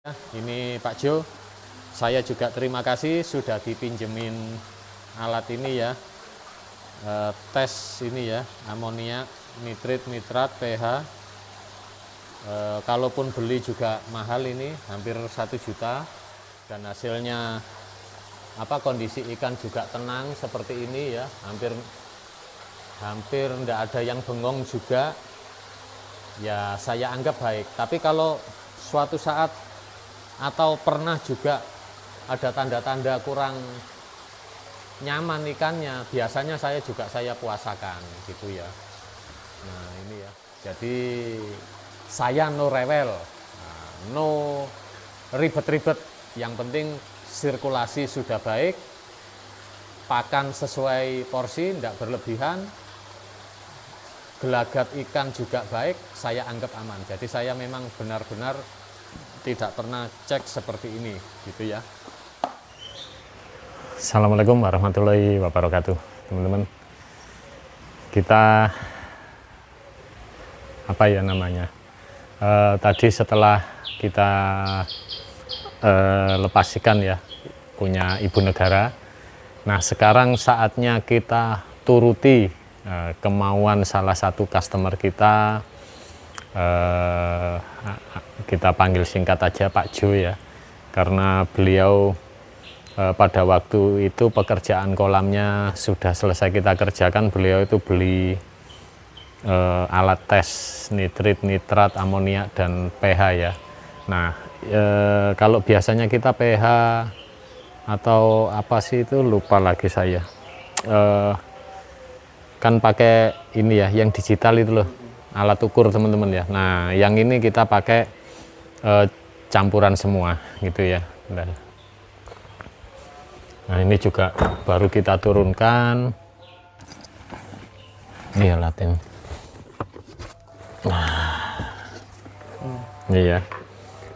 Ini Pak Jo, saya juga terima kasih sudah dipinjemin alat ini ya, tes ini ya, amonia, nitrit, nitrat, pH. Kalaupun beli juga mahal ini, hampir 1 juta, dan hasilnya kondisi ikan juga tenang seperti ini ya, hampir tidak ada yang bengong juga, ya saya anggap baik. Tapi kalau suatu saat atau pernah juga ada tanda-tanda kurang nyaman ikannya, biasanya saya puasakan gitu ya. Nah ini ya, jadi saya no rewel, no ribet-ribet, yang penting sirkulasi sudah baik, pakan sesuai porsi, tidak berlebihan, gelagat ikan juga baik, saya anggap aman. Jadi saya memang benar-benar tidak pernah cek seperti ini gitu ya. Assalamualaikum warahmatullahi wabarakatuh, teman-teman. Kita tadi setelah kita lepas ikan ya, punya ibu negara. Nah sekarang saatnya kita turuti kemauan salah satu customer kita. Kita panggil singkat aja Pak Jo ya, karena beliau pada waktu itu pekerjaan kolamnya sudah selesai kita kerjakan. Beliau itu beli alat tes nitrit, nitrat, amonia, dan pH ya. Nah kalau biasanya kita pH atau apa sih itu, lupa lagi saya, kan pakai ini ya, yang digital itu loh, alat ukur teman-teman ya. Nah yang ini kita pakai campuran semua gitu ya. Nah ini juga baru kita turunkan, ini ya latin. Ini ya.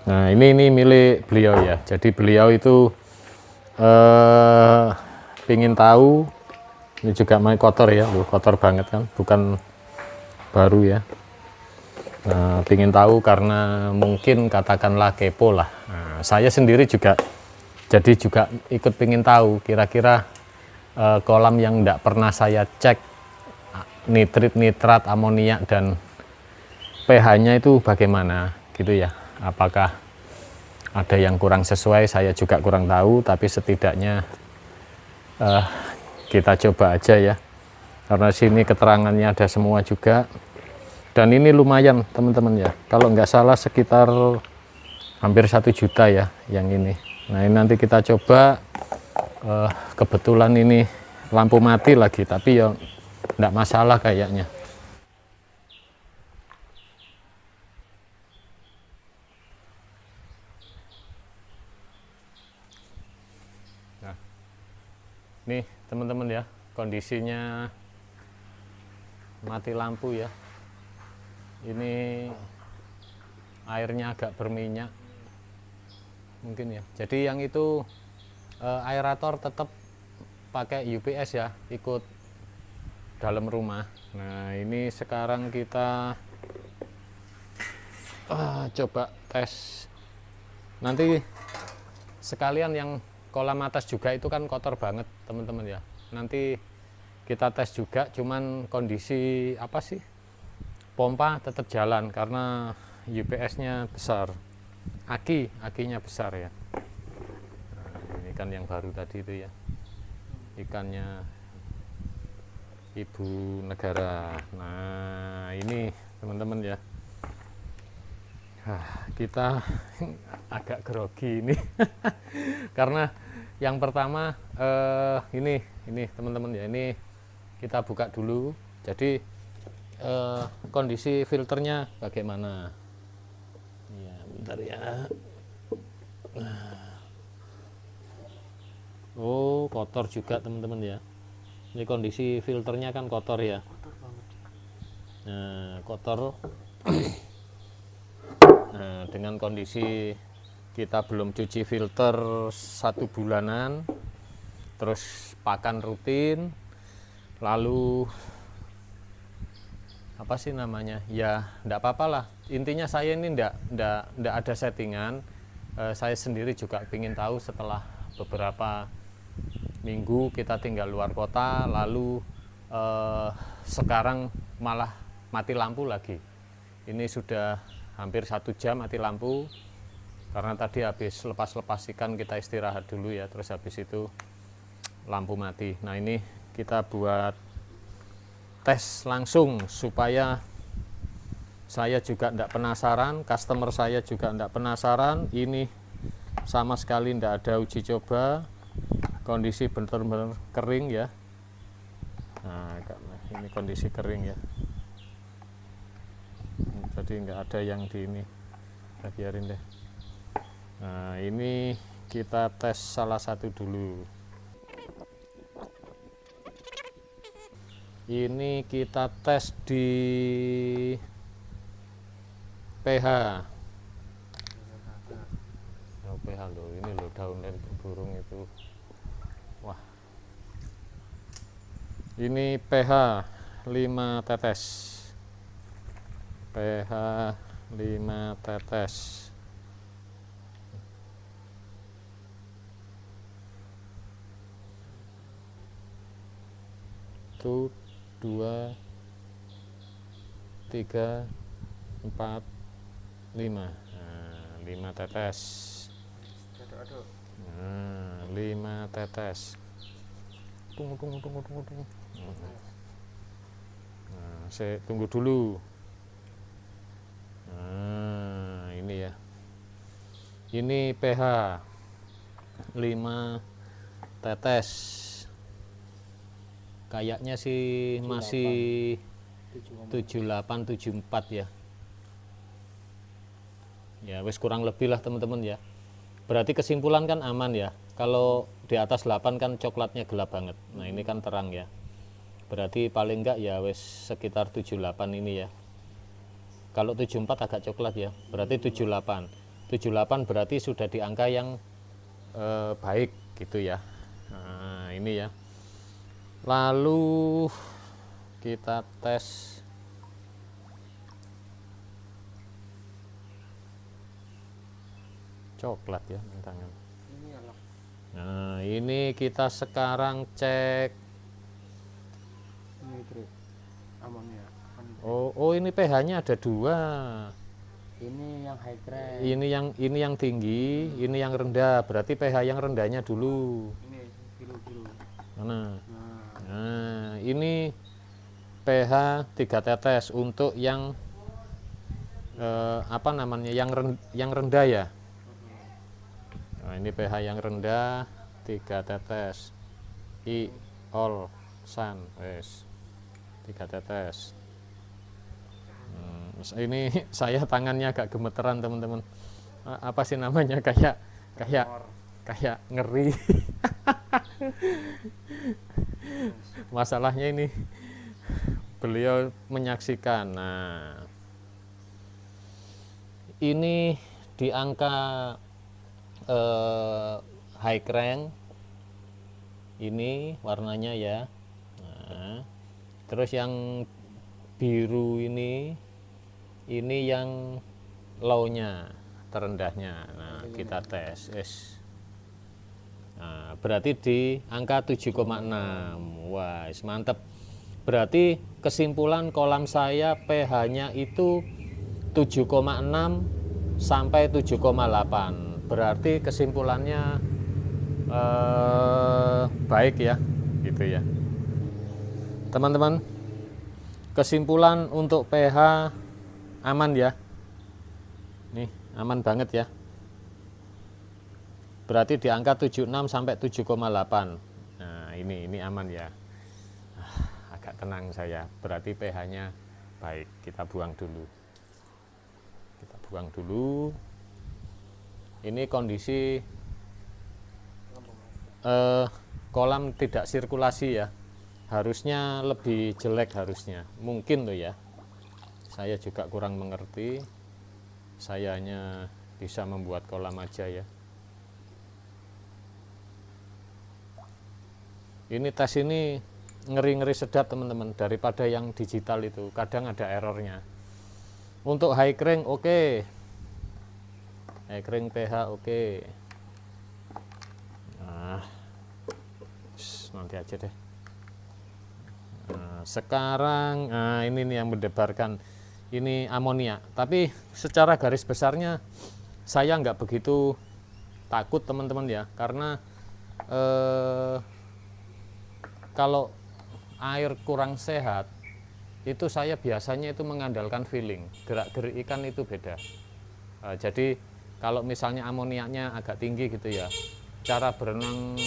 Nah ini milik beliau ya, jadi beliau itu pingin tahu. Ini juga main kotor ya, kotor banget kan, bukan baru ya. Nah, pingin tahu karena mungkin katakanlah kepo lah. Nah, saya sendiri juga jadi juga ikut pingin tahu kira-kira kolam yang tidak pernah saya cek nitrit, nitrat, amonia, dan pH-nya itu bagaimana gitu ya. Apakah ada yang kurang sesuai, saya juga kurang tahu, tapi setidaknya kita coba aja ya, karena sini keterangannya ada semua juga. Dan ini lumayan teman-teman ya, kalau nggak salah sekitar hampir 1 juta ya yang ini. Nah ini nanti kita coba, kebetulan ini lampu mati lagi, tapi ya nggak masalah kayaknya. Nah nih teman-teman ya, kondisinya mati lampu ya. Ini airnya agak berminyak mungkin ya, jadi yang itu aerator tetap pakai UPS ya, ikut dalam rumah. Nah ini sekarang kita coba tes, nanti sekalian yang kolam atas juga itu kan kotor banget teman-teman ya, nanti kita tes juga, cuman kondisi apa sih, pompa tetap jalan karena UPS-nya besar, akinya besar ya. Nah, ini kan yang baru tadi itu ya, ikannya ibu negara. Nah ini teman-teman ya, kita agak grogi ini karena yang pertama ini teman-teman ya, ini kita buka dulu. Jadi kondisi filternya bagaimana ya, bentar ya. Oh kotor juga teman-teman ya, ini kondisi filternya kan kotor ya. Nah kotor. Nah dengan kondisi kita belum cuci filter 1 bulanan, terus pakan rutin, lalu apa sih namanya ya, enggak apa-apa lah, intinya saya ini enggak ada settingan, saya sendiri juga ingin tahu setelah beberapa minggu kita tinggal luar kota, lalu sekarang malah mati lampu lagi. Ini sudah hampir 1 jam mati lampu, karena tadi habis lepas ikan kita istirahat dulu ya, terus habis itu lampu mati. Nah ini kita buat tes langsung supaya saya juga tidak penasaran, customer saya juga tidak penasaran. Ini sama sekali tidak ada uji coba, kondisi benar-benar kering ya. Nah ini kondisi kering ya, jadi nggak ada yang di ini, kita biarin deh. Nah ini kita tes salah satu dulu. Ini kita tes di pH. Oh, pH loh, ini loh daun dari burung itu. Wah. Ini pH 5 tetes. pH 5 tetes. Itu 2 3 4 5. Nah, 5 tetes. Nah, 5 tetes. Tunggu. Nah, saya tunggu dulu. Nah, ini ya. Ini pH 5 tetes. Kayaknya sih 78. masih 78 74 ya. Ya wis kurang lebih lah teman-teman ya. Berarti kesimpulan kan aman ya. Kalau di atas 8 kan coklatnya gelap banget. Nah ini kan terang ya. Berarti paling enggak ya wis sekitar 78 ini ya. Kalau 74 agak coklat ya. Berarti 78. 78 berarti sudah di angka yang baik gitu ya. Nah ini ya. Lalu kita tes coklat ya tangan. Nah ini kita sekarang cek. Ini trip amonnya. Oh ini pH-nya ada 2. Ini yang high grade. Ini yang tinggi, ini yang rendah. Berarti pH yang rendahnya dulu. Ini biru. Mana? Nah ini pH 3 tetes untuk yang apa namanya? Yang rendah ya. Nah, ini pH yang rendah 3 tetes. All sun, wes 3 tetes. Ini saya tangannya agak gemeteran teman-teman. Apa sih namanya, kayak ngeri. Masalahnya ini beliau menyaksikan. Nah ini di angka high crank ini warnanya ya. Nah, terus yang biru ini yang low-nya, terendahnya. Nah kita tes nah, berarti di angka 7,6. wah mantep. Berarti kesimpulan kolam saya pH-nya itu 7,6 sampai 7,8. Berarti kesimpulannya baik ya, gitu ya teman-teman. Kesimpulan untuk pH aman ya, nih aman banget ya. Berarti di angka 76 sampai 7,8. Nah ini aman ya. Agak tenang saya, berarti pH-nya baik. Kita buang dulu. Ini kondisi kolam tidak sirkulasi ya. Harusnya lebih jelek harusnya. Mungkin loh ya. Saya juga kurang mengerti. Saya hanya bisa membuat kolam aja ya. Ini tes ini ngeri-ngeri sedap teman-teman, daripada yang digital itu. Kadang ada errornya. Untuk high crank oke. Ekring pH oke. Nah, nanti aja deh. Nah, sekarang ini nih yang mendebarkan, ini amonia. Tapi secara garis besarnya saya nggak begitu takut teman-teman ya, karena kalau air kurang sehat itu saya biasanya itu mengandalkan feeling, gerak-gerik ikan itu beda. Jadi kalau misalnya amoniaknya agak tinggi gitu ya, cara berenang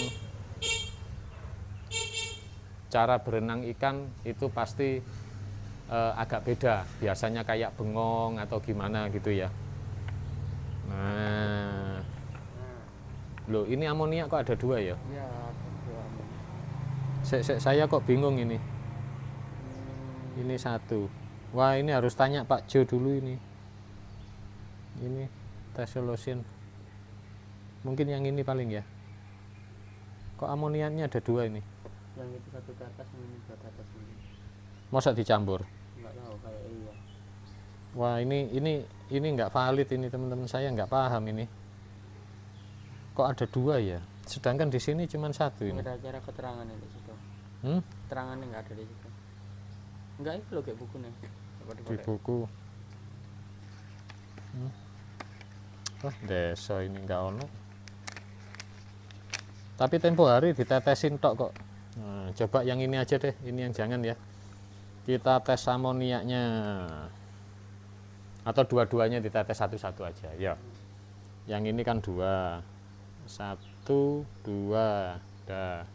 ikan itu pasti agak beda, biasanya kayak bengong atau gimana gitu ya. Nah, loh ini amoniak kok ada dua ya? Ya, ada dua amonia. Saya kok bingung ini. Ini satu. Wah, ini harus tanya Pak Jo dulu ini. Ini tesolosin. Mungkin yang ini paling ya. Kok amoniaknya ada dua ini? Yang itu satu ke atas, yang ini dua ke atas ini. Masa dicampur? Nggak tahu kayak iya. Wah, ini nggak valid ini teman-teman, saya nggak paham ini. Kok ada dua ya? Sedangkan di sini cuma satu ini. Nggak ada cara keterangannya di situ. Hmm? Keterangannya nggak ada di situ. Enggak, itu loh kayak buku nih. Coba Di digoreng. buku. Oh, desa ini nggak ono. Tapi tempo hari ditetesin tok kok. Nah, coba yang ini aja deh, ini yang jangan ya. Kita tes amoniaknya. Atau dua-duanya ditetes satu-satu aja, ya. Yang ini kan dua. Satu, dua, dah.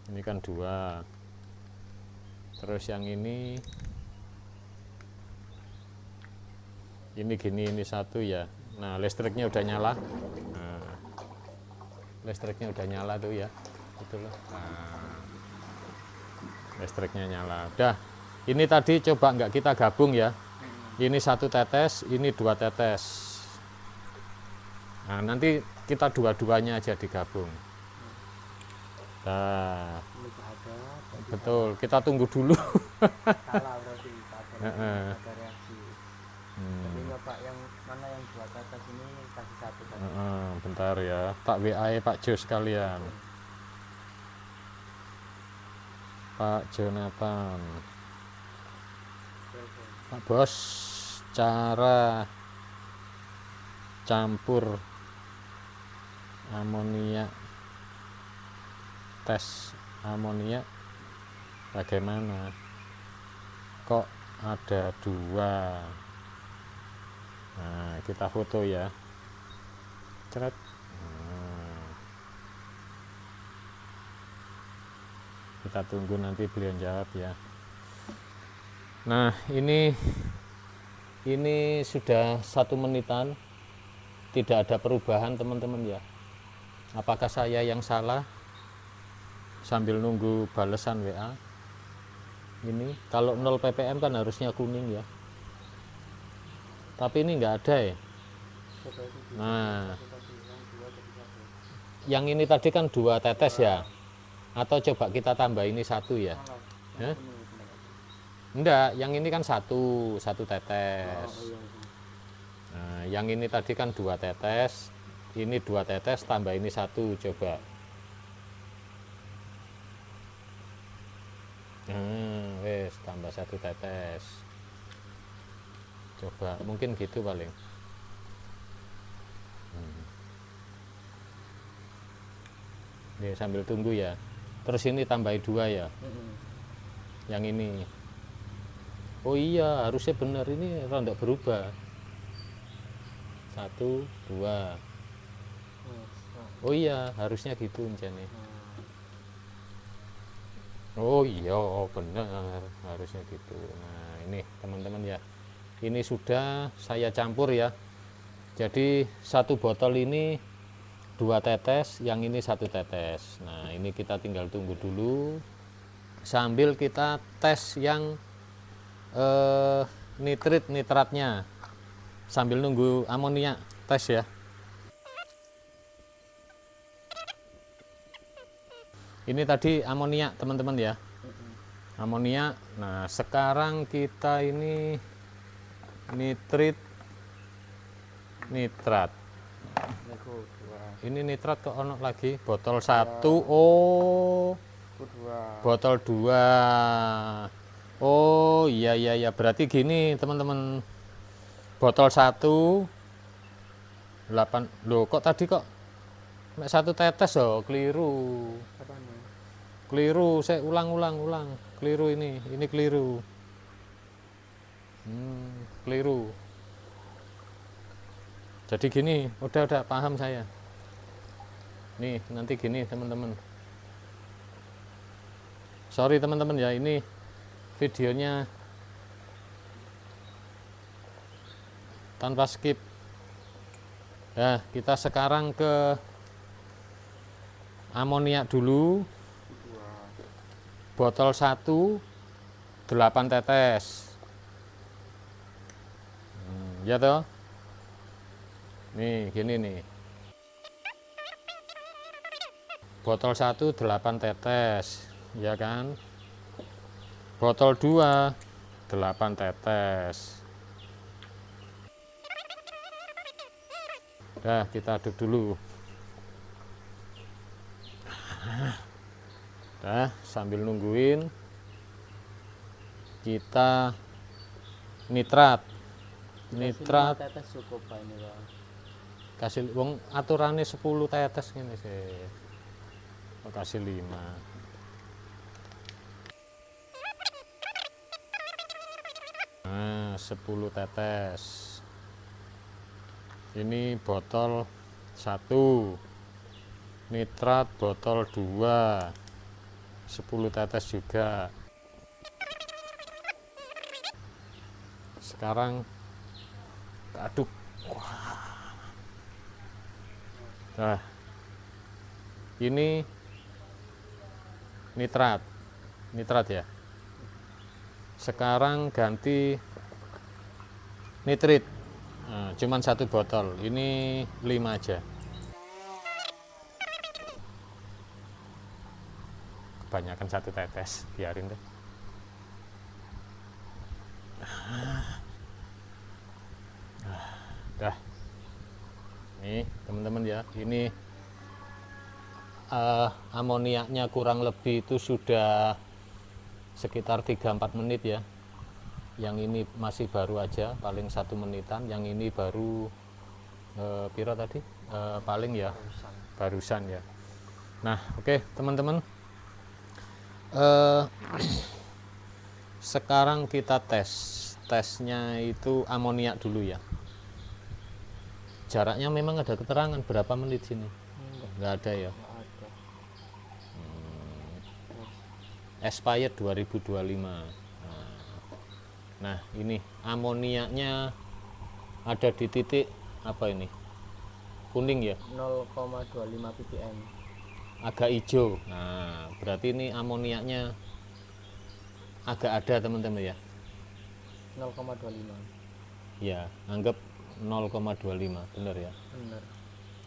Ini kan dua. Terus yang ini gini, ini satu ya. Nah, listriknya udah nyala. Nah, listriknya udah nyala tuh ya, itu loh. Nah, listriknya nyala. Udah, ini tadi coba nggak kita gabung ya. Ini satu tetes, ini dua tetes. Nah, nanti kita dua-duanya aja digabung. Nah, Ini ada. betul, kita tunggu dulu. Salah berarti. Ada reaksi. Jadi bapak yang mana yang dua ke atas ini kasih satu tadi. Bentar ya, tak WA Pak Jo sekalian. Pak Jonathan. Pak Bos, cara campur amoniak, tes amoniak bagaimana? Kok ada dua? Nah, kita foto ya. Ceret. Nah, kita tunggu nanti beliau jawab ya. Nah, ini sudah 1 menitan, tidak ada perubahan teman-teman ya. Apakah saya yang salah? Sambil nunggu balesan WA. Ini kalau 0 ppm kan harusnya kuning ya. Tapi ini nggak ada ya. Nah, yang ini tadi kan 2 tetes ya. Atau coba kita tambah ini 1 ya. Ya? Enggak, yang ini kan satu tetes. Nah, yang ini tadi kan 2 tetes. Ini 2 tetes tambah ini 1, coba. Wes tambah 1 tetes. Coba, mungkin gitu paling. Nih, sambil tunggu ya. Terus ini tambahi 2 ya. Yang ini. Oh iya, harusnya benar, ini rada berubah. 1, 2. Oh iya, harusnya gitu nih. Oh iya, benar, harusnya gitu. Nah, ini teman-teman ya. Ini sudah saya campur ya. Jadi 1 botol ini 2 tetes, yang ini 1 tetes. Nah, ini kita tinggal tunggu dulu sambil kita tes yang nitratnya sambil nunggu amonia tes ya. Ini tadi amonia teman-teman ya, amonia. Nah, sekarang kita ini nitrit nitrat. niku 2 Ini nitrat kok ono lagi botol 1. Oh, niku 2 botol 2. Oh iya iya iya, berarti gini teman-teman, botol 1 8. Loh kok tadi kok mek 1 tetes oh, keliru. apa nih Keliru, saya ulang. Keliru ini keliru. Keliru. Jadi gini, udah paham saya. Nih, nanti gini teman-teman. Sorry teman-teman ya, ini videonya tanpa skip. Nah, kita sekarang ke amoniak dulu. 2 Botol 1 8 tetes. Ya toh? Nih, gini nih. Botol 1 8 tetes, ya kan? Botol 2 8 tetes. Nah, kita aduk dulu. Nah, sambil nungguin kita nitrat. Nitrat tetes cukup Pak ini Pak. Kasih wong aturannya 10 tetes gini sih. Oh, kasih 5. Nah, 10 tetes. Ini botol 1. Nitrat botol 2. 10 tetes juga. Sekarang aduk. Nah, ini nitrat ya. Sekarang ganti nitrit. Nah, cuman 1 botol, ini 5 aja. Kebanyakan 1 tetes, biarin deh. Dah. Nih teman-teman ya, ini amoniaknya kurang lebih itu sudah sekitar 3-4 menit ya. Yang ini masih baru aja, paling 1 menitan. Yang ini baru pira tadi? Paling ya barusan ya. Nah, oke teman-teman, sekarang kita tesnya itu amoniak dulu ya. Jaraknya memang ada keterangan berapa menit sini? Nggak ada ya. Nggak ada. Expired 2025. Nah, ini amoniaknya ada di titik apa ini? Kuning ya? 0,25 ppm. Agak hijau. Nah, berarti ini amoniaknya agak ada teman-teman ya. 0,25. Ya, anggap 0,25, benar ya? Benar.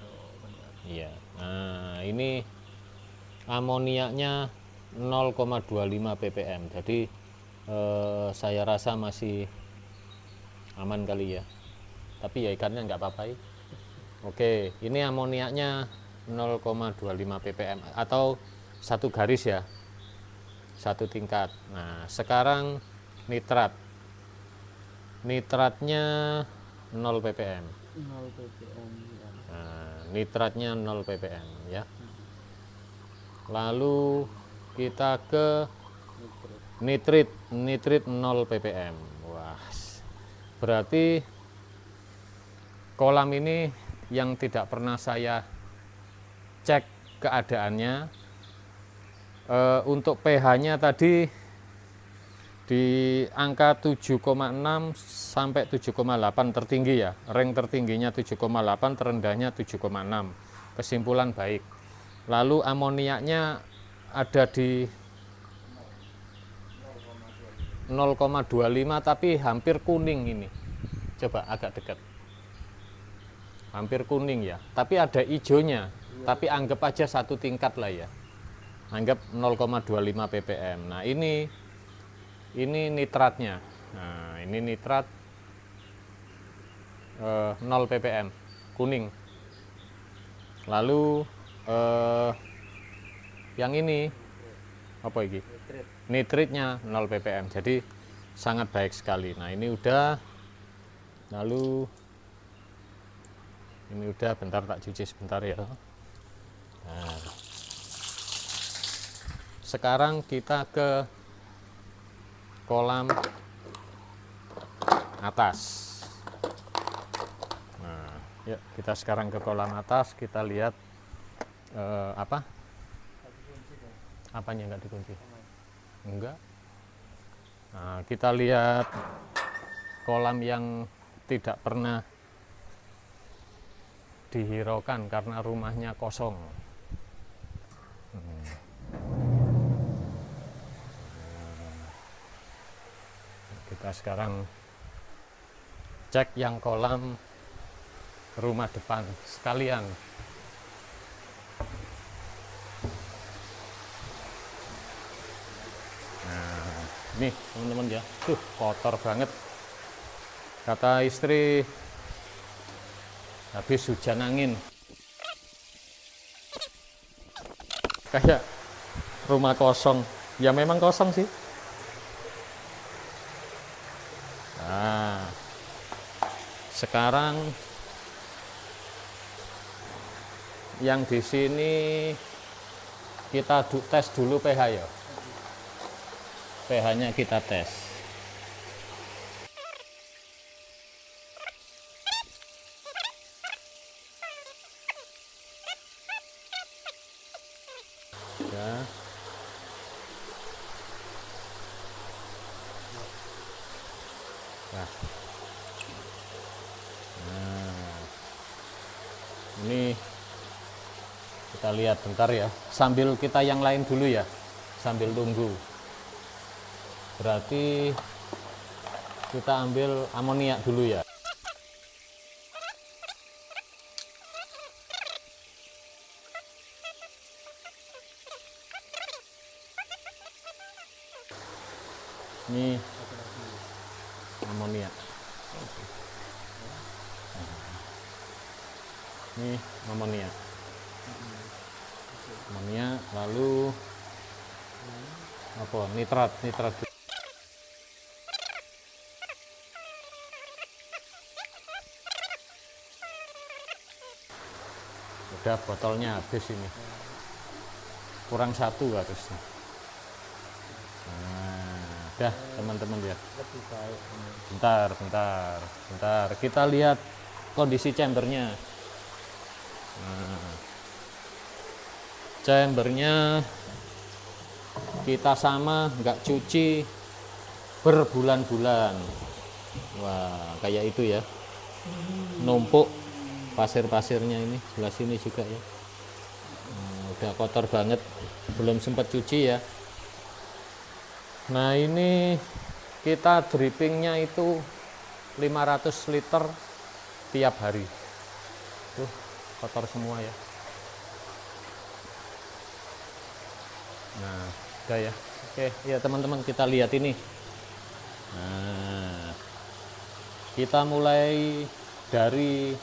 Oh, benar. Iya. Nah, ini amoniaknya 0,25 ppm. Jadi saya rasa masih aman kali ya. Tapi ya ikannya nggak apa-apa ya. Oke, ini amoniaknya 0,25 ppm atau 1 garis ya. 1 tingkat. Nah, sekarang nitrat. Nitratnya 0 ppm. 0 ppm ya. Nah, nitratnya 0 ppm ya. Lalu kita ke nitrit 0 ppm. Wah, berarti kolam ini yang tidak pernah saya cek keadaannya, untuk pH-nya tadi di angka 7,6 sampai 7,8 tertinggi ya. Rank tertingginya 7,8, terendahnya 7,6. Kesimpulan baik. Lalu amoniaknya ada di 0,25 tapi hampir kuning ini. Coba agak dekat. Hampir kuning ya. Tapi ada hijaunya. Tapi anggap aja 1 tingkat lah ya. Anggap 0,25 ppm. Nah, ini nitratnya. Nah, ini nitrat 0 ppm kuning. Lalu yang ini apa ini? Nitritnya 0 ppm, jadi sangat baik sekali. Nah ini udah, lalu ini udah, bentar tak cuci sebentar ya. Nah, sekarang kita ke kolam atas. Nah, yuk kita sekarang ke kolam atas, kita lihat apa? Apanya nggak dikunci? Enggak. Nah, kita lihat kolam yang tidak pernah dihiraukan karena rumahnya kosong. Kita sekarang cek yang kolam rumah depan sekalian. Nah, nih teman-teman ya, kotor banget. Kata istri habis hujan angin, kayak rumah kosong. Ya memang kosong sih. Nah, sekarang yang di sini kita tes dulu pH ya. pH-nya kita tes. Ya. Nah. Ini kita lihat bentar ya, sambil kita yang lain dulu ya, sambil tunggu. Berarti kita ambil amoniak dulu ya. Ini amoniak. Ini amoniak. Amoniak, lalu apa? Nitrat. Udah, botolnya habis ini. Kurang 1 harusnya. Nah, udah teman-teman ya. Lebih baik. Bentar. Kita lihat kondisi chambernya. Nah, chambernya kita sama, nggak cuci berbulan-bulan. Wah, kayak itu ya, numpuk pasir-pasirnya ini, sebelah sini juga ya. Nah, udah kotor banget, belum sempat cuci ya. Nah ini kita drippingnya itu 500 liter tiap hari. Tuh, kotor semua ya. Nah, udah ya. Oke, ya teman-teman, kita lihat ini. Nah, kita mulai dari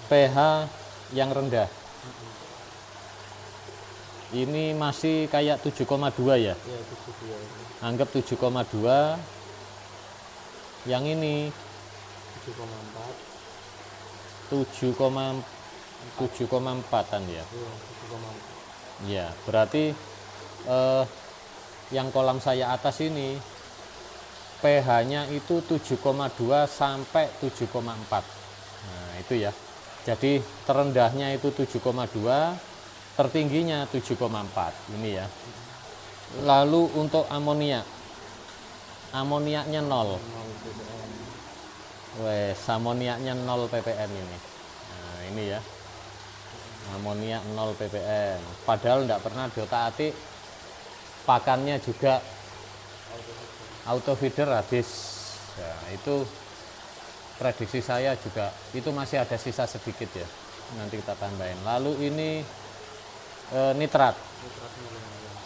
pH yang rendah. Ini masih kayak 7,2 ya. Ya, 72 ini. Anggap 7,2. Yang ini 7,4. 7,4an ya. Iya, 7,4. Ya, berarti yang kolam saya atas ini pH-nya itu 7,2 sampai 7,4. Nah, itu ya. Jadi terendahnya itu 7,2, tertingginya 7,4. Ini ya. Lalu untuk amoniaknya 0. Wes, amoniaknya 0 ppm ini. Nah, ini ya. Amoniak 0 ppm. Padahal enggak pernah diotak-atik. Pakannya juga auto feeder habis. Nah, itu prediksi saya juga itu masih ada sisa sedikit ya. Nanti kita tambahin. Lalu ini nitrat.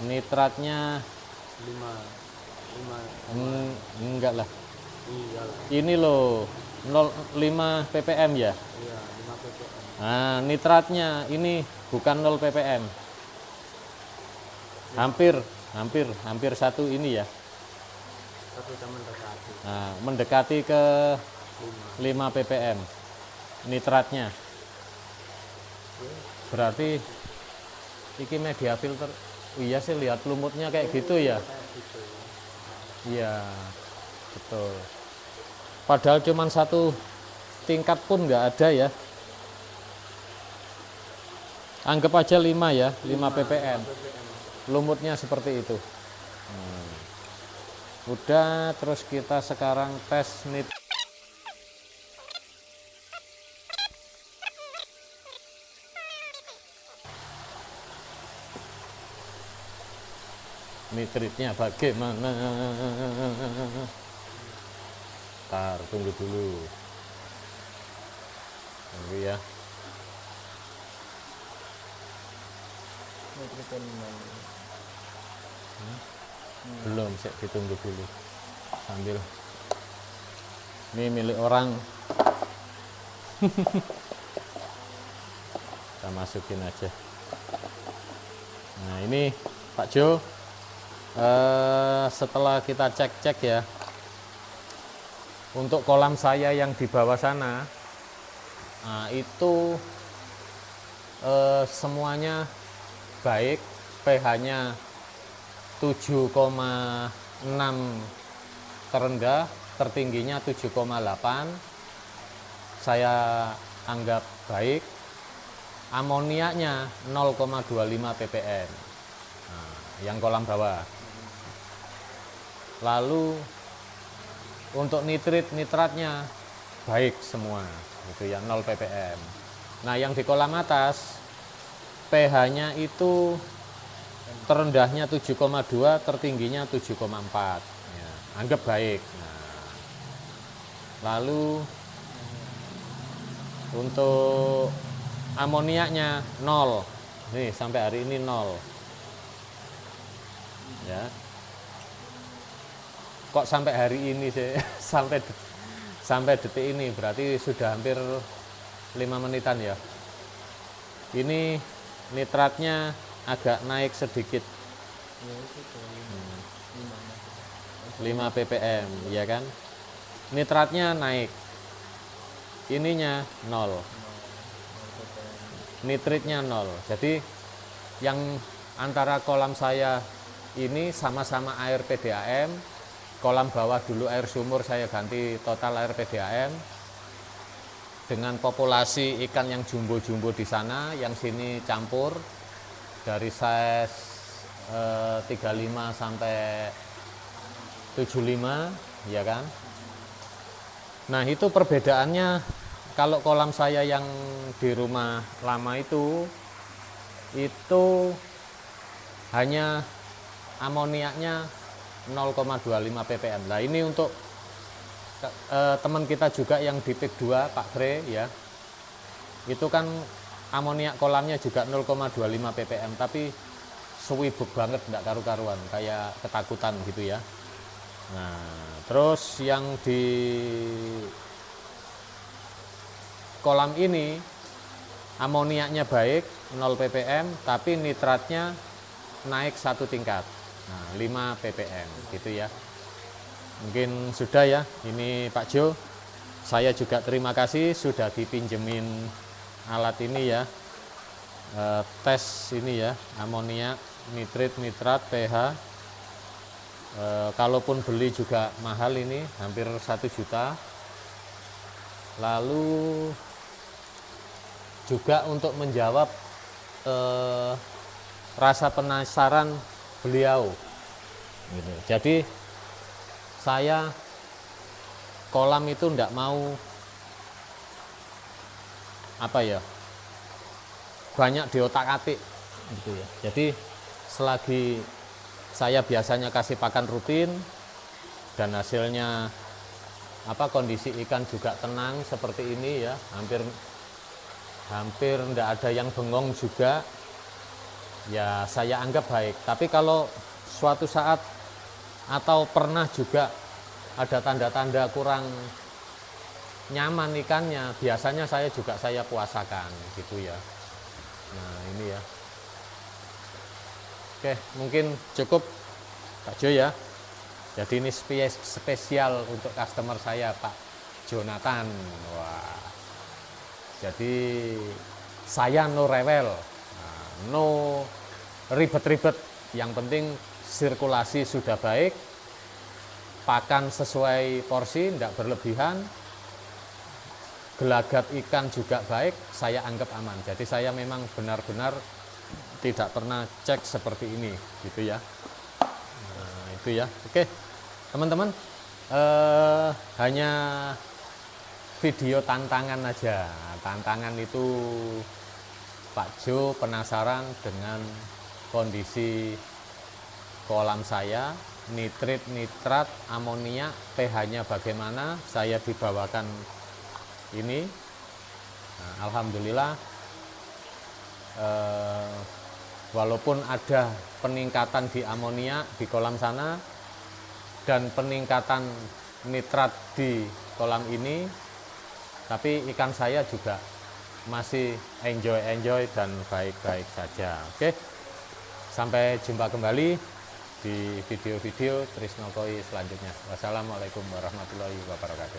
Nitratnya 5. enggak lah. Iya lah. Ini loh, 0,5 ppm ya. Iya, 5 ppm. Nah, nitratnya ini bukan 0 ppm. Hampir satu ini ya. Tapi kita mendekati Nah, mendekati ke 5 ppm nitratnya. Berarti iki media filter. Iya sih, lihat lumutnya kayak gitu ya. kayak gitu. Iya, betul. Padahal cuman satu tingkat pun nggak ada ya. Anggap aja 5 ya, 5 ppm. Lumutnya seperti itu. Udah, terus kita sekarang tes nitritnya bagaimana. Ntar tunggu dulu. Tunggu ya. Nitrogen Belum, sih ditunggu dulu. Sambil ini milik orang. Kita masukin aja. Nah, ini Pak Jo, setelah kita cek-cek ya, untuk kolam saya yang di bawah sana, nah, itu semuanya baik, pH-nya 7,6 terendah, tertingginya 7,8, saya anggap baik. Amoniaknya 0,25 ppm. Nah, yang kolam bawah. Lalu untuk nitratnya baik semua, itu ya 0 ppm. Nah, yang di kolam atas pH-nya itu terendahnya 7,2, tertingginya 7,4. Ya, anggap baik. Nah, lalu untuk amoniaknya 0. Nih, sampai hari ini 0. Ya. Kok sampai hari ini sih? sampai detik ini berarti sudah hampir 5 menitan ya. Ini nitratnya agak naik sedikit. 5 ppm, ya kan? Nitratnya naik. Ininya 0. Nitritnya 0. Jadi yang antara kolam saya ini sama-sama air PDAM, kolam bawah dulu air sumur, saya ganti total air PDAM. Dengan populasi ikan yang jumbo-jumbo di sana, yang sini campur dari size 35 sampai 75, ya kan? Nah, itu perbedaannya. Kalau kolam saya yang di rumah lama itu hanya amoniaknya 0,25 ppm. Nah, ini untuk teman kita juga yang di PIK 2, Pak Kre ya. Itu kan amoniak kolamnya juga 0,25 ppm, tapi suwibuk banget, enggak karu-karuan, kayak ketakutan gitu ya. Nah, terus yang di kolam ini amoniaknya baik 0 ppm, tapi nitratnya naik satu tingkat. Nah, 5 ppm gitu ya. Mungkin sudah ya. Ini Pak Jo, saya juga terima kasih sudah dipinjemin alat ini ya. Tes ini ya, amoniak, nitrat, pH. Kalaupun beli juga mahal, ini hampir 1 juta. Lalu juga untuk menjawab rasa penasaran beliau gitu. Jadi saya kolam itu enggak mau apa ya, banyak diotak-atik gitu ya. Jadi selagi saya biasanya kasih pakan rutin dan hasilnya kondisi ikan juga tenang seperti ini ya, hampir enggak ada yang bengong juga, ya saya anggap baik. Tapi kalau suatu saat atau pernah juga ada tanda-tanda kurang nyaman ikannya, biasanya saya puasakan gitu ya. Nah ini ya. Oke, mungkin cukup Pak Jo ya. Jadi ini spesial untuk customer saya Pak Jonathan. Wah. Jadi saya no rewel, no ribet-ribet. Yang penting sirkulasi sudah baik, pakan sesuai porsi, tidak berlebihan, gelagat ikan juga baik, saya anggap aman. Jadi saya memang benar-benar tidak pernah cek seperti ini, gitu ya. Nah, itu ya. Oke, teman-teman, hanya video tantangan aja. Tantangan itu Pak Jo penasaran dengan kondisi kolam saya, nitrit, nitrat, amonia, pH-nya bagaimana. Saya dibawakan ini. Nah, alhamdulillah, walaupun ada peningkatan di amonia di kolam sana dan peningkatan nitrat di kolam ini, tapi ikan saya juga masih enjoy dan baik-baik saja. Oke, sampai jumpa kembali di video-video Trisno Koi selanjutnya. Wassalamualaikum warahmatullahi wabarakatuh.